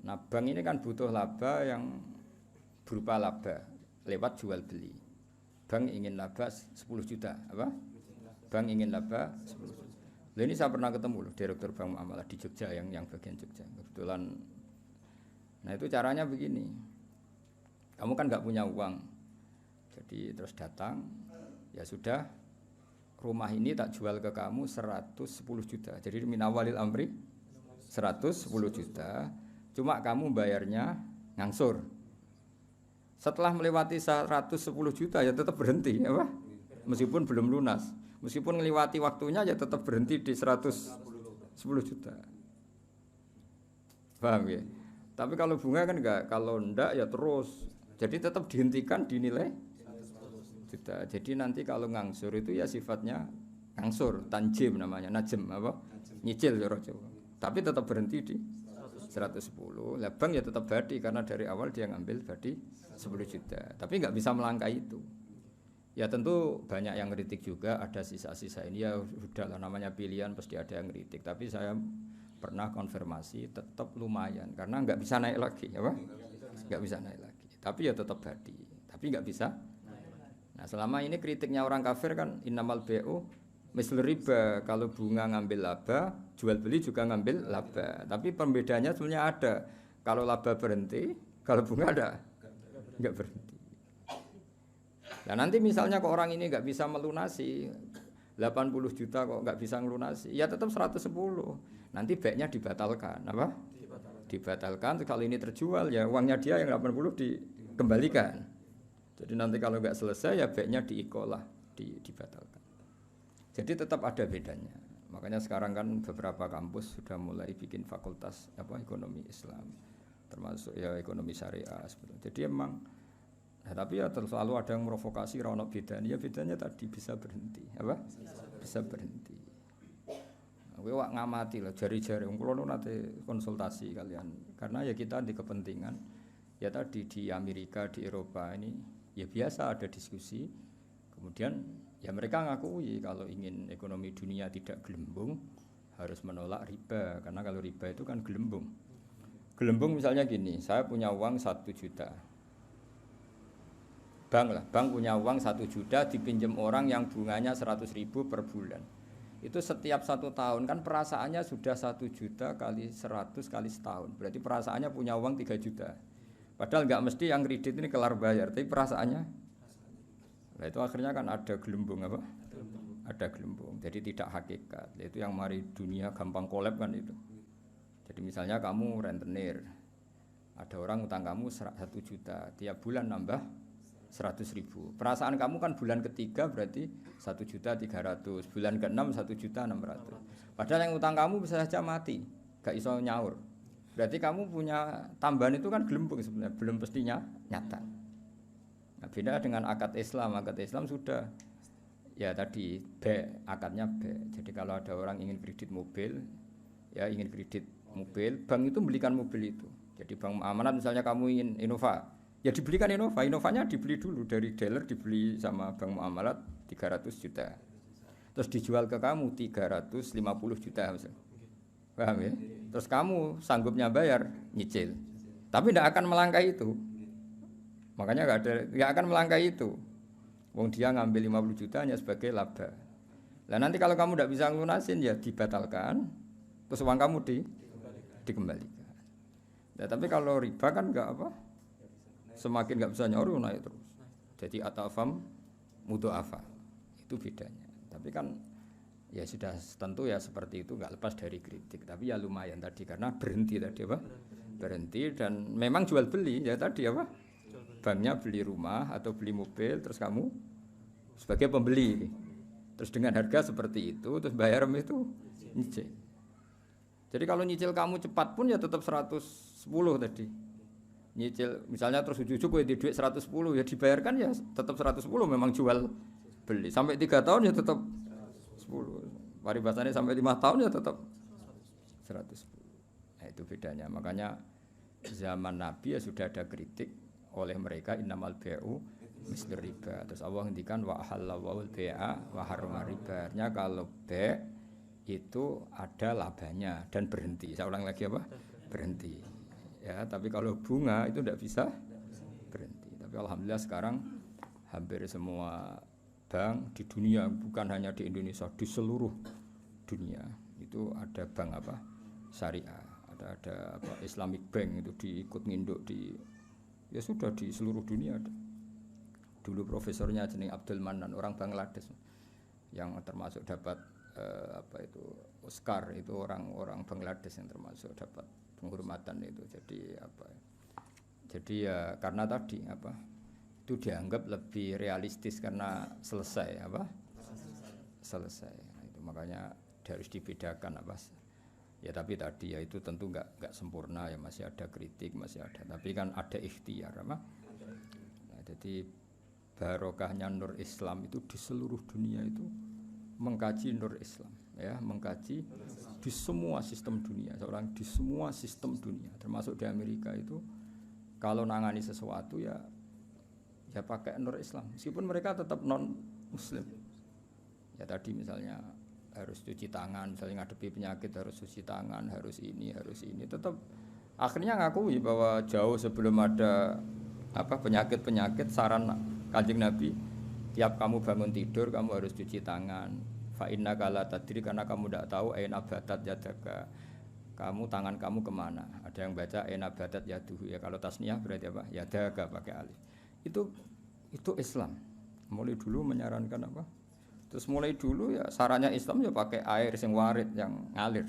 Nah bank ini kan butuh laba yang berupa laba lewat jual beli. Bank ingin laba 10 juta, Bank ingin laba 10 juta. Lalu ini saya pernah ketemu loh direktur bank muamalah di Jogja, yang bagian Jogja. Kebetulan. Nah itu caranya begini, kamu kan nggak punya uang, jadi terus datang, ya sudah, rumah ini tak jual ke kamu 110 juta, jadi minawalil amri 110 juta, cuma kamu bayarnya ngangsur. Setelah melewati 110 juta ya tetap berhenti, meskipun belum lunas, meskipun melewati waktunya ya tetap berhenti di 110 juta, paham ya? Tapi kalau bunga kan enggak, kalau enggak ya terus. Jadi tetap dihentikan dinilai juta. Jadi nanti kalau ngangsur itu ya sifatnya ngangsur, tanjim namanya, najem nyicil ya Jawa. Tapi tetap berhenti di 110. Lah bank ya tetap badi karena dari awal dia ngambil badi 10 juta. Tapi enggak bisa melangkah itu. Ya tentu banyak yang ngeritik juga, ada sisa-sisa ini ya udahlah, namanya pilihan pasti ada yang ngeritik. Tapi saya pernah konfirmasi tetap lumayan karena nggak bisa naik lagi, nggak bisa naik lagi. Tapi ya tetap badi, tapi nggak bisa. Nah selama ini kritiknya orang kafir kan innamal bai'u misl riba, kalau bunga ngambil laba, jual beli juga ngambil laba. Tapi perbedaannya sebenarnya ada. Kalau laba berhenti, kalau bunga ada nggak berhenti. Nah nanti misalnya kok orang ini nggak bisa melunasi 80 juta kok nggak bisa ngelunasi, ya tetap 110. Nanti baiknya dibatalkan, Dibatalkan. Kalau ini terjual ya uangnya dia yang 80 dikembalikan. Jadi nanti kalau nggak selesai ya baiknya diikolah, dibatalkan. Jadi tetap ada bedanya. Makanya sekarang kan beberapa kampus sudah mulai bikin fakultas ekonomi Islam, termasuk ya ekonomi syariah sebetulnya. Jadi emang, nah, tapi ya selalu ada yang provokasi, ronok bedanya. Ya bedanya tadi bisa berhenti, Bisa berhenti. Kowe wak ngamati lah jari-jari. Kulo nate konsultasi kalian. Karena ya kita di kepentingan. Ya tadi di Amerika, di Eropa ini ya biasa ada diskusi. Kemudian ya mereka ngakui kalau ingin ekonomi dunia tidak gelembung harus menolak riba. Karena kalau riba itu kan gelembung. Gelembung misalnya gini, saya punya uang 1 juta. Bank punya uang 1 juta dipinjam orang yang bunganya 100.000 per bulan. Itu setiap 1 tahun kan perasaannya sudah 1 juta kali 100 kali setahun. Berarti perasaannya punya uang 3 juta. Padahal nggak mesti yang kredit ini kelar bayar, tapi perasaannya. Nah itu akhirnya kan ada gelembung Ada gelembung. Jadi tidak hakikat. Itu yang mari dunia gampang kolab kan itu. Jadi misalnya kamu rentenir, ada orang utang kamu 1 juta, tiap bulan nambah 100.000. Perasaan kamu kan bulan ketiga berarti 1.300.000, bulan ke-6 1.600.000. Padahal yang utang kamu bisa saja mati, gak iso nyaur. Berarti kamu punya tambahan itu kan gelembung sebenarnya, belum pastinya nyata. Nah, beda dengan akad Islam. Akad Islam sudah ya tadi B, akadnya B. Jadi kalau ada orang ingin kredit mobil, ya ingin kredit mobil, bank itu belikan mobil itu. Jadi bank amanat misalnya kamu ingin Innova, ya dibelikan Innova, Innovanya dibeli dulu dari dealer, dibeli sama bank muamalat 300 juta. Terus dijual ke kamu 350 juta misalnya. Paham ya? Terus kamu sanggupnya bayar, nyicil. Tapi tidak akan melangkah itu. Makanya nggak akan melangkah itu. Wong dia ngambil 50 juta hanya sebagai laba. Lah nanti kalau kamu tidak bisa lunasin ya dibatalkan. Terus uang kamu dikembalikan. Nah, tapi kalau riba kan nggak semakin nggak bisa nyaur naik terus. Jadi atafam mudhoafa itu bedanya. Tapi kan ya sudah tentu ya seperti itu, nggak lepas dari kritik. Tapi ya lumayan tadi karena berhenti tadi berhenti dan memang jual beli ya tadi banknya beli rumah atau beli mobil terus kamu sebagai pembeli terus dengan harga seperti itu terus bayar itu nyicil. Jadi kalau nyicil kamu cepat pun ya tetap 110 tadi. Nyicil misalnya terus ujug-ujug di duit 110 ya dibayarkan ya tetap 110 memang jual beli. Sampai 3 tahun ya tetap 10. Paribasannya sampai 5 tahun ya tetap 110. Nah, itu bedanya. Makanya zaman Nabi ya sudah ada kritik oleh mereka innamal bai'u mislir riba. Terus Allah ngendikan wa halallahu al-bai'a wa harrama riba. Artinya kalau bai' itu ada labanya dan berhenti. Saya ulang lagi apa? Berhenti. Ya, tapi kalau bunga itu tidak bisa berhenti. Tapi alhamdulillah sekarang hampir semua bank di dunia, bukan hanya di Indonesia, di seluruh dunia itu ada bank apa? Syariah. Ada apa Islamic Bank itu diikut nginduk di ya sudah di seluruh dunia ada. Dulu profesornya jeneng Abdul Manan orang Bangladesh yang termasuk dapat apa itu Oscar itu orang Bangladesh yang termasuk dapat penghormatan itu. Jadi apa? Jadi ya karena tadi apa? Itu dianggap lebih realistis karena selesai apa? Selesai. Nah, itu makanya harus dibedakan apa? Ya tapi tadi ya itu tentu enggak sempurna ya masih ada kritik masih ada tapi kan ada ikhtiar apa? Nah, jadi barokahnya Nur Islam itu di seluruh dunia itu mengkaji Nur Islam ya mengkaji di semua sistem dunia seorang di semua sistem dunia termasuk di Amerika itu kalau nangani sesuatu ya pakai Nur Islam meskipun mereka tetap non Muslim ya tadi misalnya harus cuci tangan, misalnya ngadepi penyakit harus cuci tangan, harus ini, tetap akhirnya ngakui bahwa jauh sebelum ada apa penyakit saran Kanjeng Nabi, tiap kamu bangun tidur kamu harus cuci tangan. Fa innaka la tadri karena kamu tidak tahu aina batat yadaka. Kamu tangan kamu kemana? Ada yang baca aina batat yaduhu ya kalau tasniyah berarti apa? Yadaka pakai alif. Itu Islam. Mulai dulu menyarankan apa? Terus mulai dulu ya sarannya Islam ya pakai air sing warid yang ngalir.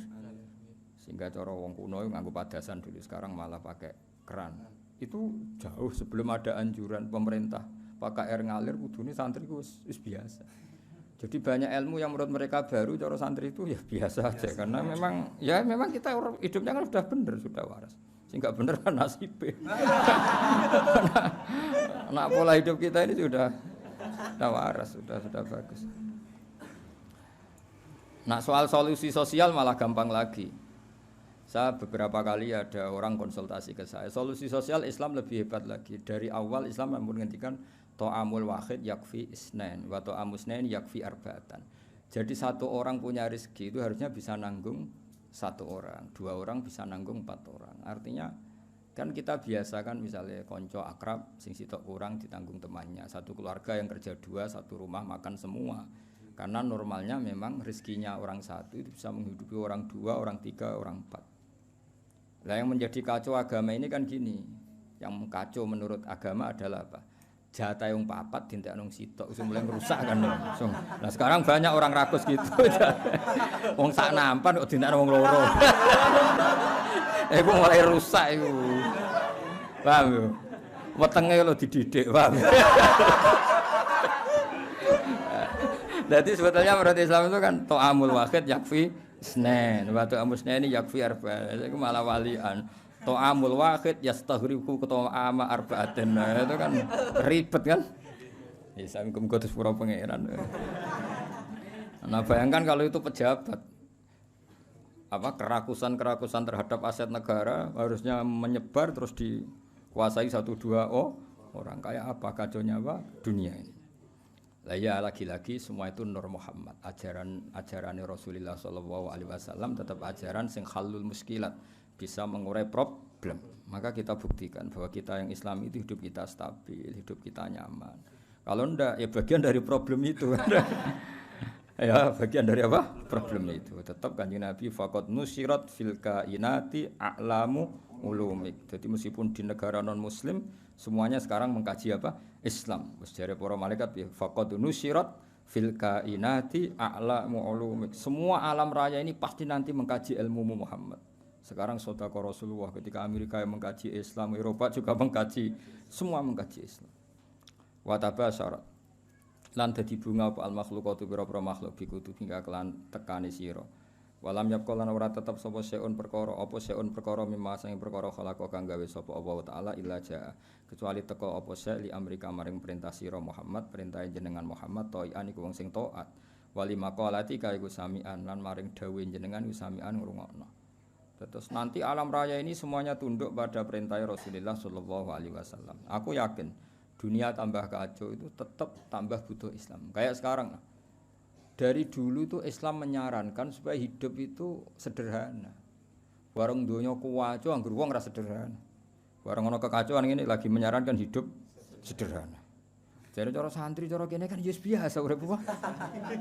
Sehingga cara wong kuno nganggo padasan dulu sekarang malah pakai keran. Itu jauh sebelum ada anjuran pemerintah pakai air ngalir kudune santri wis biasa. Jadi banyak ilmu yang menurut mereka baru cara santri itu ya biasa aja karena memang kita hidupnya kan sudah benar sudah waras. Sing enggak bener kan nasibe. Nah, pola hidup kita ini sudah waras, sudah bagus. Nah soal solusi sosial malah gampang lagi. Saya beberapa kali ada orang konsultasi ke saya. Solusi sosial Islam lebih hebat lagi. Dari awal Islam menghentikan to'amul wahid yakfi isnain wa to'amus isnain yakfi arba'atan. Jadi satu orang punya rezeki itu harusnya bisa nanggung satu orang, 2 orang bisa nanggung 4 orang. Artinya kan kita biasa kan misalnya konco akrab sing sitok kurang ditanggung temannya. Satu keluarga yang kerja 2, satu rumah makan semua. Karena normalnya memang rezekinya orang satu itu bisa menghidupi orang 2, orang 3, orang 4. Nah yang menjadi kacau agama ini kan gini. Yang kacau menurut agama adalah apa? Jatah yang 4 dintek nang sitok wis mulai rusak kan langsung. Nah sekarang banyak orang rakus gitu. Wong sak nampan kok dintek wong loro. Iku mulai rusak iku. Paham yo? Wetenge lho dididik, paham. Jadi sebetulnya menurut Islam itu kan to'amul wahid yakfi isnain wa to'amul isnain yakfi arba'an. Itu malah walian. To'amul wahid yastaghriqu to'ama arba'atin. Itu kan ribet kan? Ya saya muga-muga sepura pangeran. Nah bayangkan kalau itu pejabat apa kerakusan terhadap aset negara harusnya menyebar terus dikuasai 1-2 orang kayak apa kacaunya apa dunia ini. Lah ya lagi-lagi semua itu Nur Muhammad, ajaran Rasulullah sallallahu alaihi wasallam tetap ajaran sing halul muskilat, bisa mengurai problem. Maka kita buktikan bahwa kita yang Islam itu hidup kita stabil, hidup kita nyaman. Kalau ndak ya bagian dari problem itu. Ya bagian dari apa? Problem itu. Tetap Kanjeng Nabi faqad nusirat fil kainati a'lamu ulumik. Jadi meskipun di negara non muslim semuanya sekarang mengkaji apa? Islam. Wis jare para malaikat faqad nusirat fil kainati a'lamu ulumik. Semua alam raya ini pasti nanti mengkaji ilmu Muhammad. Sekarang sedekah Rasulullah ketika Amerika yang mengkaji Islam, Eropa juga mengkaji, semua mengkaji Islam. Wa tabasyarat lan dadi bunga apa al makhlukatu pira-pira makhluk bikutu hingga kelan tekane sira Walam yapqalan ora tetep sapa seun perkara apa seun perkara mimma sing perkara khalaqa kang gawe sapa Allah taala illa jaa kecuali teka apa se li amrika maring perintah sira Muhammad perintah jenengan Muhammad ta'ian iku wong sing taat wali maqalati kaiku samian lan maring dawuh jenengan samian ngrungokno. Terus nanti alam raya ini semuanya tunduk pada perintah Rasulullah sallallahu alaihi wasallam. Aku yakin dunia tambah kacau itu tetap tambah butuh Islam. Kayak sekarang dari dulu itu Islam menyarankan supaya hidup itu sederhana. Warung donya kuwaco anggur wong ora sederhana. Warung ana kekacauan ngene lagi menyarankan hidup sederhana. Jadi cara santri cara kene kan wis biasa urip apa.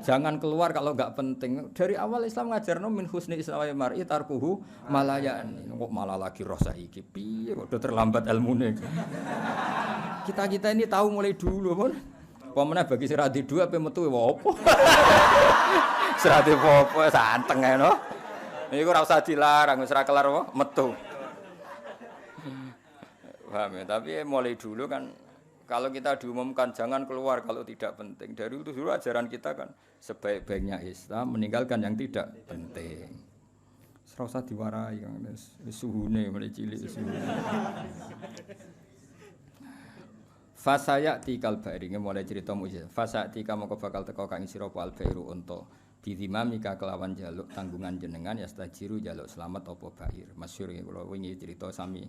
Jangan keluar kalau enggak penting. Dari awal Islam ngajarno min husni islamil mar'i tarkuhu malayan. Kok malah lagi roh saiki. Piye kok udah terlambat ilmune. Kita ini tahu mulai dulu pun. Pemene bagi sira di dua ape metu wae opo. Sira di opo santeng ae no. Iku ora usah dilarang wis ora kelar apa metu. Paham ya, tapi mulai dulu kan kalau kita diumumkan jangan keluar kalau tidak penting. Dari itu dulu ajaran kita kan sebaik-baiknya Islam meninggalkan yang tidak penting. Ora usah diwarai kan suhune mulai cilik suhune. Fasaya tikal bairi mulai cerita mujizat. Fasaya tika moko bakal teko kang sira apa albairu unta. Bidimamika kelawan jaluk tanggungan jenengan ya stajiru jaluk selamat apa bair. Masyhur kula wingi cerita sami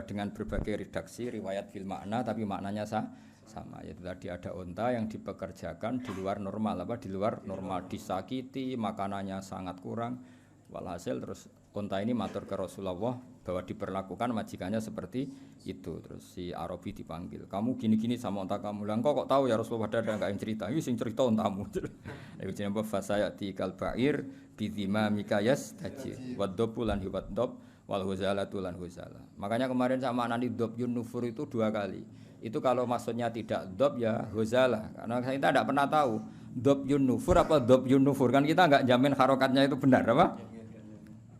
dengan berbagai redaksi riwayat fil makna tapi maknanya sama. Yaitu tadi ada unta yang dipekerjakan di luar normal di luar normal disakiti, makanannya sangat kurang. Walhasil terus unta ini matur ke Rasulullah bahwa diperlakukan majikannya seperti itu. Terus si Arabi dipanggil, kamu gini-gini sama unta kamu. Lah kok tahu ya Rasulullah ada enggak yang cerita? Ini sing cerita untamu. Iku jenenge fasayati kal ba'ir bidima mikayas tajir waddobu lan hiwaddob wal huzalatu lan huzala. Makanya kemarin sama anani dob yun nufur itu 2 kali. Itu kalau maksudnya tidak dob ya huzala. Karena kita tidak pernah tahu dob yun nufur apa dob yun nufur. Kan kita enggak jamin harokatnya itu benar apa?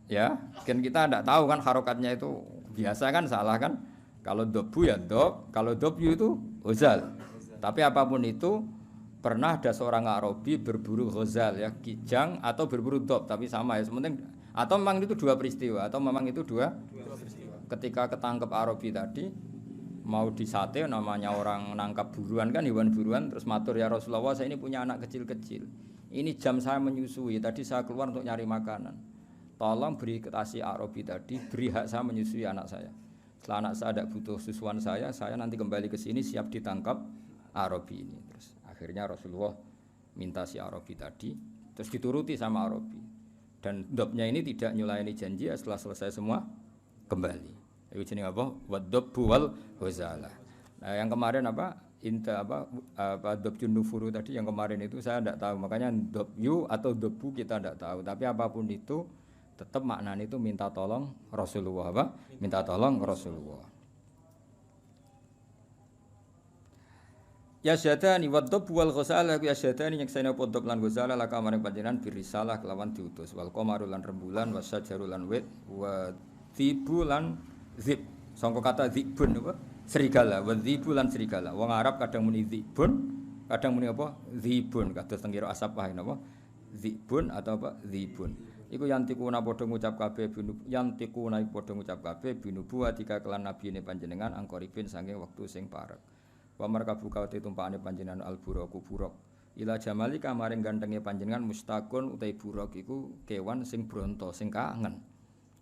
Ya, kan kita tidak tahu kan harokatnya itu biasa kan salah kan? Kalau dobu ya dob, kalau dobyu itu huzal. Tapi apapun itu pernah ada seorang Arabi berburu huzal ya, kijang atau berburu dob, tapi sama ya sementing. Atau memang itu 2 peristiwa atau memang itu dua peristiwa. Ketika ketangkep Arabi tadi mau disate namanya orang nangkap buruan kan hewan buruan terus matur ya Rasulullah saya ini punya anak kecil-kecil. Ini jam saya menyusui, tadi saya keluar untuk nyari makanan. Tolong beri kasih Arabi tadi, beri hak saya menyusui anak saya. Setelah anak saya tidak butuh susuan saya nanti kembali ke sini siap ditangkap Arabi ini. Terus akhirnya Rasulullah minta si Arabi tadi, terus dituruti sama Arabi. Dan dobnya ini tidak nyulayani janji setelah selesai semua kembali. Itu jenenge apa? Waddobu wal huzalah. Nah yang kemarin apa? Inta apa dobjun nufuru tadi yang kemarin itu saya tidak tahu. Makanya dobyu atau dobu kita tidak tahu. Tapi apapun itu tetap maknanya itu minta tolong Rasulullah apa? Minta tolong Rasulullah. Ya syadani waddob wal ghusala ya syadani nyekseni podop lan ghusala laka maring panjenengan birisalah kelawan diutus wal qamaru lan rembulan wasyajaru lan wit wa thibu lan zib. Sangka kata zibun apa? Serigala, wa thibu lan serigala. Wong Arab kadang muni zibun, kadang muni apa? Zibun. Kados teng kira asap wae napa? Zibun atau apa? Zibun. Iku yantikuna padha ngucap kabeh yantikuna padha ngucap kabeh binubuwatika kelan nabine panjenengan angkoripin saking wektu sing parek. Wa markabu kawate tumpakane panjenengan alburaku buruk. Ila jamalika maring gantenge panjenengan mustaqun utai buruk iku kewan sing bronto sing kangen.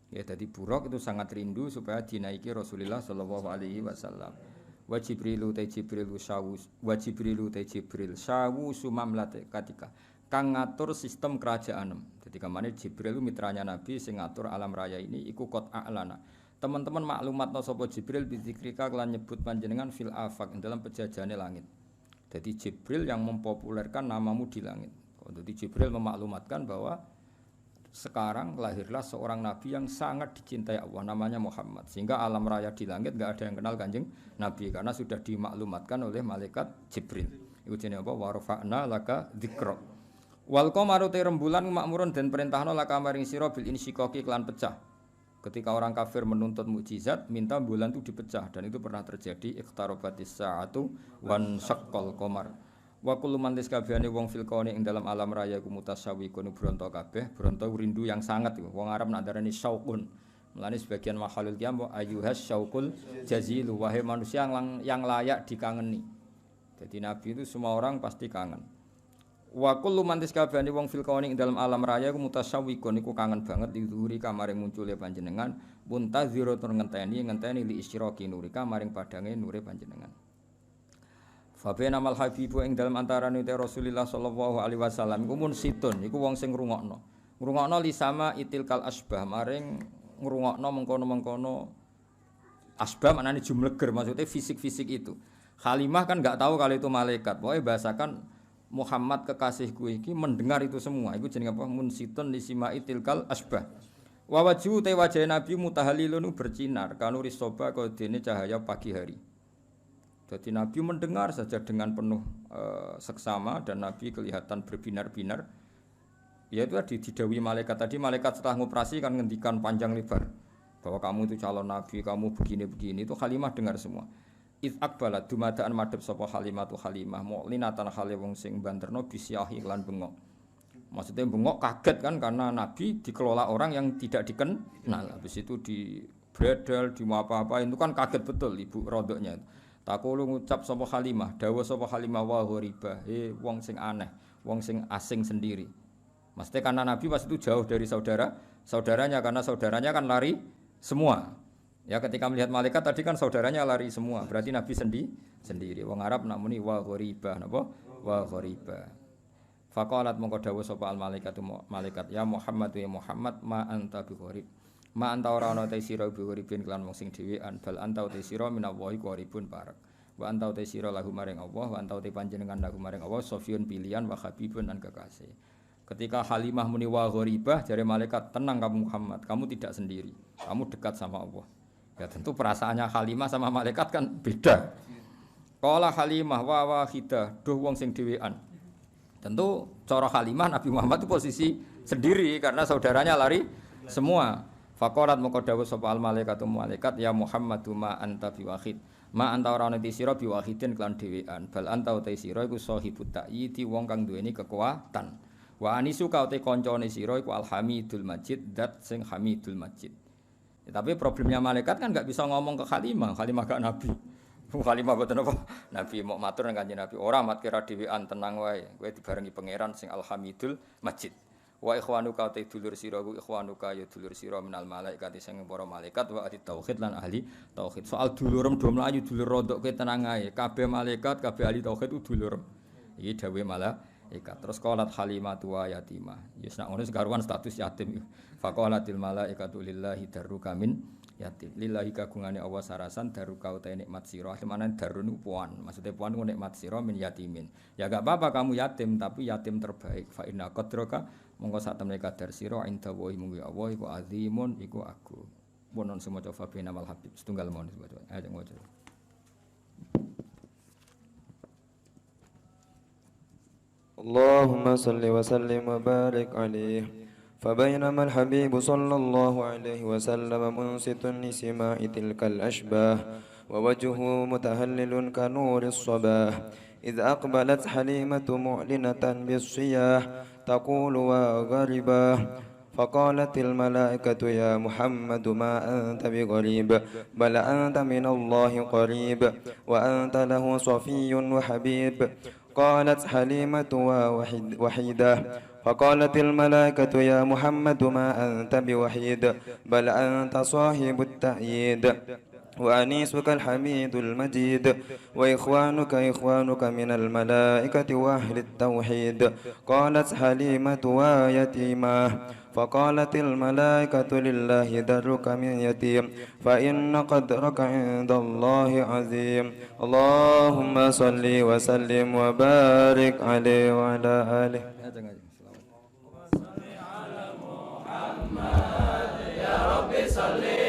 Ya dadi buruk itu sangat rindu supaya dinaiki Rasulullah sallallahu alaihi wasallam. Wa Jibrilu ta Jibril sawu sumamlate katika kang ngatur sistem kerajaan. Jadi kemana Jibril itu mitranya Nabi sing ngatur alam raya ini iku qad a'lana. Teman-teman maklumatno sapa Jibril bidzikrika kelan nyebut panjenengan fil afaq dalam penjajane langit. Jadi Jibril yang mempopulerkan namamu di langit. Jadi Jibril memaklumatkan bahwa sekarang lahirlah seorang nabi yang sangat dicintai Allah namanya Muhammad. Sehingga alam raya di langit enggak ada yang kenal Kanjeng Nabi karena sudah dimaklumatkan oleh malaikat Jibril. Iku jenenge apa? Wa rafa'na laka dzikra. Wal qamaru te rembulan makmurun den perintahna laka maring sira bil insyikaki kelan pecah. Ketika orang kafir menuntut mukjizat, minta bulan itu dipecah dan itu pernah terjadi iqtarabatis sa'atu wan syaqqal qamar. Wa kullu man kabehane wong fil kauni ing dalam alam raya ku mutasawwiqun bronto kabeh, bronto rindu yang sangat iku. Wong Arab nak darani syauqun. Mulane sebagian makhluk qiyam wa ayyuhas syauqul jazil, wahai manusia yang layak dikangeni. Jadi Nabi itu semua orang pasti kangen. Wa kullu man kabehane wong fil kauni ing dalam alam raya ku mutasawwiqun iku kangen banget dihuri kamaring muncule panjenengan, muntaziratun ngenteni li isyraqi nurika maring padange nure panjenengan. Fa baina mal habibu ing dalam antarane Rasulullah sallallahu alaihi wasallam iku mun situn iku wong sing ngrungokno. Ngrungokno li sama itilkal asbah maring ngrungokno mengkono-mengkono asbah maknane jumleger maksudnya fisik-fisik itu. Halimah kan enggak tahu kalau itu malaikat. Pokoknya bahasakan Muhammad kekasihku iki mendengar itu semua. Iku jenenge apa? Munsitun li sama itilkal asbah. Wa wajhu te wajah Nabi mutahallilun bersinar kanuri soba kodene cahaya pagi hari. Jadi Nabi mendengar saja dengan penuh seksama dan Nabi kelihatan berbinar-binar. Ya itu tadi didawi malaikat tadi, malaikat setelah ngoperasi kan ngendikan panjang lebar bahwa kamu itu calon Nabi, kamu begini-begini, itu Halimah dengar semua. Iz akbalat dumadaan madhep sapa Halimah tu Halimah mu'linatan hale wong sing banterno bisyahi lan bengok. Maksudnya bengok kaget kan karena Nabi dikelola orang yang tidak dikenal. Habis itu di bredel, di apa-apa itu kan kaget betul ibu rodoknya. Takulu ngucap sapa Halimah, dawuh sapa Halimah wa ghariba, wong sing aneh, wong sing asing sendiri. Maksudnya karena Nabi pas itu jauh dari saudaranya karena saudaranya kan lari semua. Ya ketika melihat malaikat tadi kan saudaranya lari semua, berarti Nabi sendiri. Wong Arab nak muni wa ghariba, napa? Wa ghariba. Faqalat mongko dawuh sapa al malaikat, ya Muhammad ya Muhammad ma anta bi gharib. Ma anta ora ana te sira bi gharibin kelan wong sing dhewean, bal anta te sira minallahi gharibun parek. Wa anta te sira lahu maring Allah, wa anta te panjenengan lahu maring Allah, sofiyun pilihan wa habibun lan kekasih. Ketika Halimah muni wa gharibah, jare malaikat, tenang kamu Muhammad, kamu tidak sendiri. Kamu dekat sama Allah. Ya tentu perasaannya Halimah sama malaikat kan beda. Qala Halimah wa wahidah, duh wong sing dhewean. Tentu cara Halimah Nabi Muhammad itu posisi sendiri karena saudaranya lari semua. Faqarat moko dawuh sapa al malaikatu malaikat ya Muhammadu ma anta biwahid. Ma anta ora ana sira biwahidin kelan dhewean. Bal anta uta sira iku sahibut ta'yidi wong kang duweni kekuatan. Wa anisu ka uta kancane sira iku alhamidul majid, dat sing hamidul majid. Ya, tapi problemnya malaikat kan enggak bisa ngomong ke Halimah gak Nabi. Halimah boten apa? Nabi mau matur nang Kanjeng Nabi, ora mat kira dhewean tenang wae. Kowe dibarengi pangeran sing alhamidul majid. Wa ikhwanuka ta dulur sira ku ikhwanuka ya dulur sira minal malaikat sing para malaikat wa ahli tauhid lan ahli tauhid. Soal dulurem do mlayu dulur rodok kowe tenang ae. Kabeh malaikat, kabeh ahli tauhid ku dulurem. Iki dawuhe malaikat. Terus qalat Halimatu wa yatimah. Yes nak ngono segaruan status yatim. Faqalatil malaikatu lillahi darruka min yatim. Lillahi kagungane Allah sarasan daruka utahe nikmat sira. Mana darun puan. Maksudnya puan ku nikmat sira min yatimin. Ya enggak apa-apa kamu yatim tapi yatim terbaik. Fa inna qadraka monggo sak temne kadar sira inda wa munggu Allah iku azimun iku agung. Bonon semoga fa bina mal habib setunggal mon sebab. Ayo ngono.
اللهم صل وسلم وبارك عليه فبينما الحبيب صلى الله عليه وسلم منصت لسماع تلك الأشباه ووجهه متهلل كنور الصباح إذ أقبلت حليمة معلنة بالصياح تقول وغرباه فقالت الملائكة يا محمد ما أنت بغريب بل أنت من الله قريب وأنت له صفي وحبيب قالت حليمة وحيدة فقالت الملائكة يا محمد ما أنت بوحيد بل أنت صاحب التأييد وأنيسك الحميد المجيد وإخوانك من الملائكة وأهل التوحيد قالت حليمة ويتيمة فقالت الملائكة لله درك من يتيم فإن قدرك عند الله عظيم اللهم صل وسلم وبارك عليه وعلى آله
يا رب صل